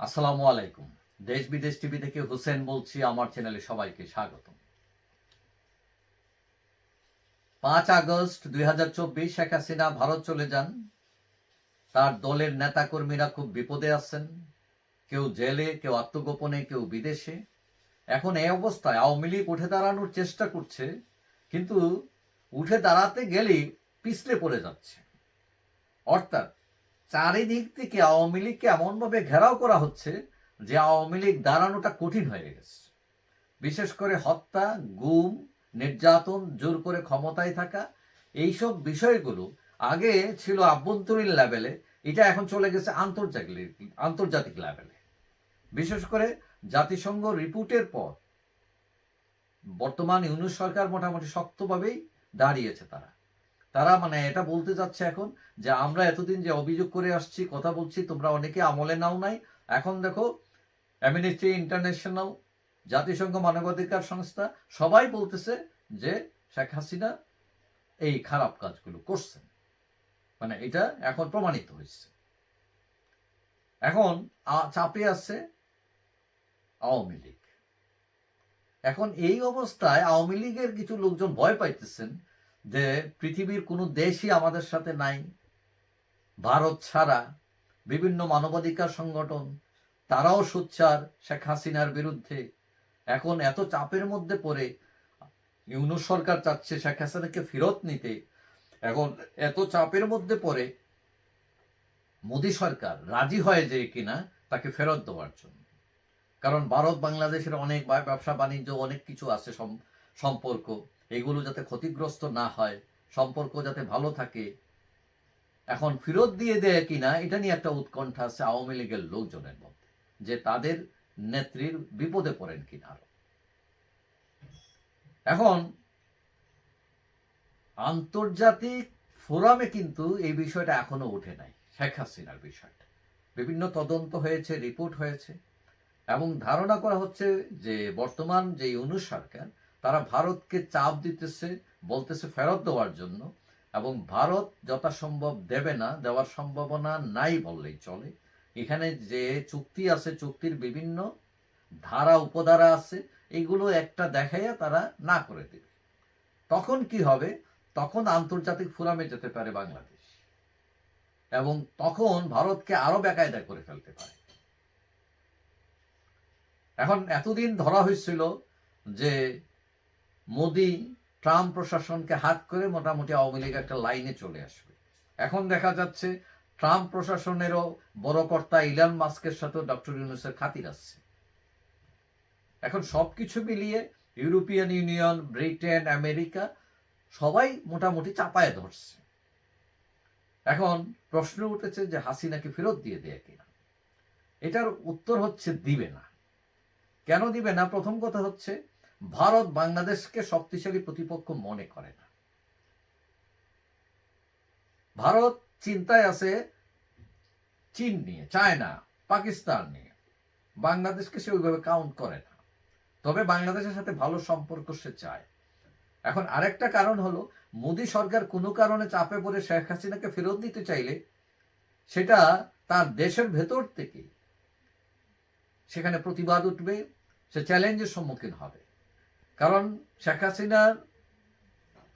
আসসালামু আলাইকুম। দেশ বিদেশ টিভি থেকে হোসেন বলছি। আমার চ্যানেলে সবাইকে স্বাগত। 5 আগস্ট 2024 শেখ হাসিনা ভারত চলে যান। তার দলের নেতাকর্মীরা খুব বিপদে আছেন, কেউ জেলে, কেউ আত্মগোপনে, কেউ বিদেশে। এখন এই অবস্থায় আওয়ামী লীগ উঠে দাঁড়ানোর চেষ্টা করছে, কিন্তু উঠে দাঁড়াতে গেলেই পিছলে পড়ে যাচ্ছে। অর্থাৎ চারিদিক থেকে আওয়ামী লীগকে এমনভাবে ঘেরাও করা হচ্ছে যে আওয়ামী লীগ দাঁড়ানোটা কঠিন হয়ে গেছে। বিশেষ করে হত্যা, গুম, নির্যাতন, জোর করে ক্ষমতায় থাকা, এইসব বিষয়গুলো আগে ছিল আভ্যন্তরীণ লেভেলে, এটা এখন চলে গেছে আন্তর্জাতিক লেভেলে। বিশেষ করে জাতিসংঘ রিপোর্টের পর বর্তমান ইউনূস সরকার মোটামুটি শক্তভাবেই দাঁড়িয়েছে। তারা মানে এটা বলতে যাচ্ছে এখন যে আমরা এতদিন যে অভিযোগ করে আসছি, কথা বলছি, তোমরা অনেকে আমলে নাও নাই। এখন দেখো, অ্যামনেস্টি ইন্টারন্যাশনাল, জাতিসংঘ মানবাধিকার সংস্থা সবাই বলতেছে যে শেখ হাসিনা এই খারাপ কাজগুলো করছেন। মানে এটা এখন প্রমাণিত হয়েছে। এখন চাপে আছে আওয়ামী লীগ। এখন এই অবস্থায় আওয়ামী লীগের কিছু লোকজন ভয় পাইতেছেন যে পৃথিবীর কোনো দেশই আমাদের সাথে নাই, ভারত ছাড়া। বিভিন্ন মানবাধিকার সংগঠন তারাও সোচ্চার শেখ হাসিনার বিরুদ্ধে। এখন এত চাপের মধ্যে পড়ে ইউনূস সরকার চাচ্ছে শেখ হাসিনাকে ফেরত নিতে। এখন এত চাপের মধ্যে পড়ে মোদী সরকার রাজি হয় যে কিনা তাকে ফেরত দেওয়ার জন্য। কারণ ভারত বাংলাদেশের অনেক ব্যবসা বাণিজ্য, অনেক কিছু আছে, সম্পর্ক, এগুলো যাতে ক্ষতিগ্রস্ত না হয়, সম্পর্ক যাতে ভালো থাকে। এখন ফেরত দিয়ে দেয় কিনা এটা নিয়ে একটা উৎকণ্ঠা আছে আওয়ামী লীগের লোকজনের মধ্যে, যে তাদের নেত্রীর বিপদে পড়েন কিনা আরো। এখন আন্তর্জাতিক ফোরামে কিন্তু এই বিষয়টা এখনো ওঠে নাই, শেখ হাসিনার বিষয়টা। বিভিন্ন তদন্ত হয়েছে, রিপোর্ট হয়েছে, এবং ধারণা করা হচ্ছে যে বর্তমান যে ইউনূস সরকার, তারা ভারতকে চাপ দিতেছে, বলতেছে ফেরত দেওয়ার জন্য। এবং ভারত যথাসম্ভব দেবে না, দেওয়ার সম্ভাবনা নাই বললেই চলে। এখানে যে চুক্তি আছে, চুক্তির বিভিন্ন ধারা উপধারা আছে, এগুলো একটা দেখাইয়া তারা না করে দেবে। তখন কি হবে? তখন আন্তর্জাতিক ফোরামে যেতে পারে বাংলাদেশ, এবং তখন ভারতকে আরো বেকায়দা করে ফেলতে পারে। এখন এতদিন ধরা হয়েছিল যে মোদি ট্রাম্প প্রশাসনকে হাত করে মোটামুটি আওয়ামী লীগ একটা লাইনে চলে আসবে। এখন দেখা যাচ্ছে ট্রাম্প প্রশাসনেরও বড় কর্তা ইলন মাস্কের সাথে ডক্টর ইউনূসের খাতির আছে। এখন সবকিছু মিলিয়ে ইউরোপিয়ান ইউনিয়ন, ব্রিটেন, আমেরিকা সবাই মোটামুটি চাপায় ধরছে। এখন প্রশ্ন উঠেছে যে হাসিনাকে ফেরত দিয়ে দেয় কিনা। এটার উত্তর হচ্ছে দিবে না। কেন দিবে না? প্রথম কথা হচ্ছে ভারত বাংলাদেশকে শক্তিশালী প্রতিপক্ষ মনে করে না। ভারত চিন্তায় আছে চীন নিয়ে, চায়না, পাকিস্তান নিয়ে। বাংলাদেশকে সে ওইভাবে কাউন্ট করে না। তবে বাংলাদেশের সাথে ভালো সম্পর্ক সে চায়। এখন আরেকটা কারণ হলো, মোদী সরকার কোনো কারণে চাপে পড়ে শেখ হাসিনাকে ফেরত দিতে চাইলে সেটা তার দেশের ভেতর থেকে সেখানে প্রতিবাদ উঠবে, সে চ্যালেঞ্জের সম্মুখীন হবে। কারণ শেখ হাসিনার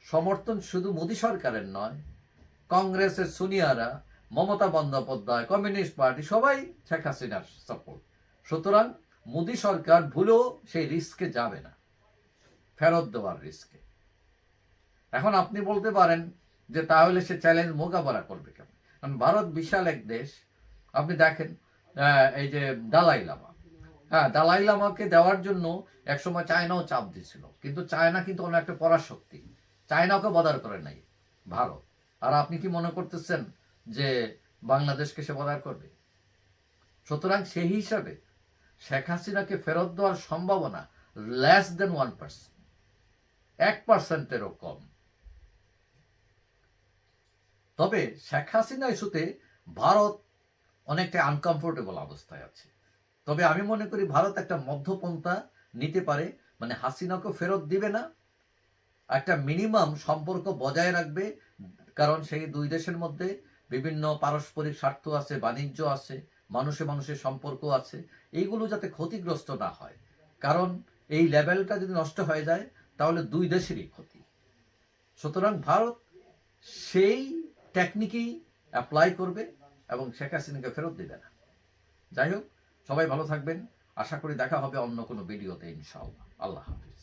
সমর্থন শুধু মোদী সরকারের নয়, কংগ্রেসের সোনিয়ারা, মমতা বন্দ্যোপাধ্যায়, কমিউনিস্ট পার্টি সবাই শেখ হাসিনার সাপোর্ট। সুতরাং মোদী সরকার ভুলেও সেই রিস্কে যাবে না, ফেরত দেওয়ার রিস্কে। এখন আপনি বলতে পারেন যে তাহলে সে চ্যালেঞ্জ মোকাবেলা করবে কেন? কারণ ভারত বিশাল এক দেশ। আপনি দেখেন এই যে দালাই লামা, দালাই লামাকে দেওয়ার জন্য একসময় চায়নাও চাপ দিছিল, কিন্তু চায়না কিন্তু অনেক একটা পরাশক্তি, চায়নাকে বদার করে নাই ভারত। আর আপনি কি মনে করতেছেন যে বাংলাদেশকে সে বদার করবে? সুতরাং সেই হিসাবে শেখ হাসিনাকে ফেরত দেওয়ার সম্ভাবনা লেস দেন 1%, 1%-এরও কম। তবে শেখ হাসিনা ইস্যুতে ভারত অনেকটা আনকমফোর্টেবল অবস্থায় আছে। তবে আমি মনে করি ভারত একটা মধ্যপন্থা নিতে পারে, মানে হাসিনাকে ফেরত দিবে না, একটা মিনিমাম সম্পর্ক বজায় রাখবে। কারণ সেই দুই দেশের মধ্যে বিভিন্ন পারস্পরিক স্বার্থ আছে, বাণিজ্য আছে, মানুষে মানুষের সম্পর্ক আছে, এইগুলো যাতে ক্ষতিগ্রস্ত না হয়। কারণ এই লেভেলটা যদি নষ্ট হয়ে যায় তাহলে দুই দেশেরই ক্ষতি। সুতরাং ভারত সেই টেকনিকেই অ্যাপ্লাই করবে এবং শেখ হাসিনাকে ফেরত দেবে না। যাই হোক, সবাই ভালো থাকবেন। আশা করি দেখা হবে অন্য কোনো ভিডিওতে ইনশাআল্লাহ। আল্লাহ হাফিজ।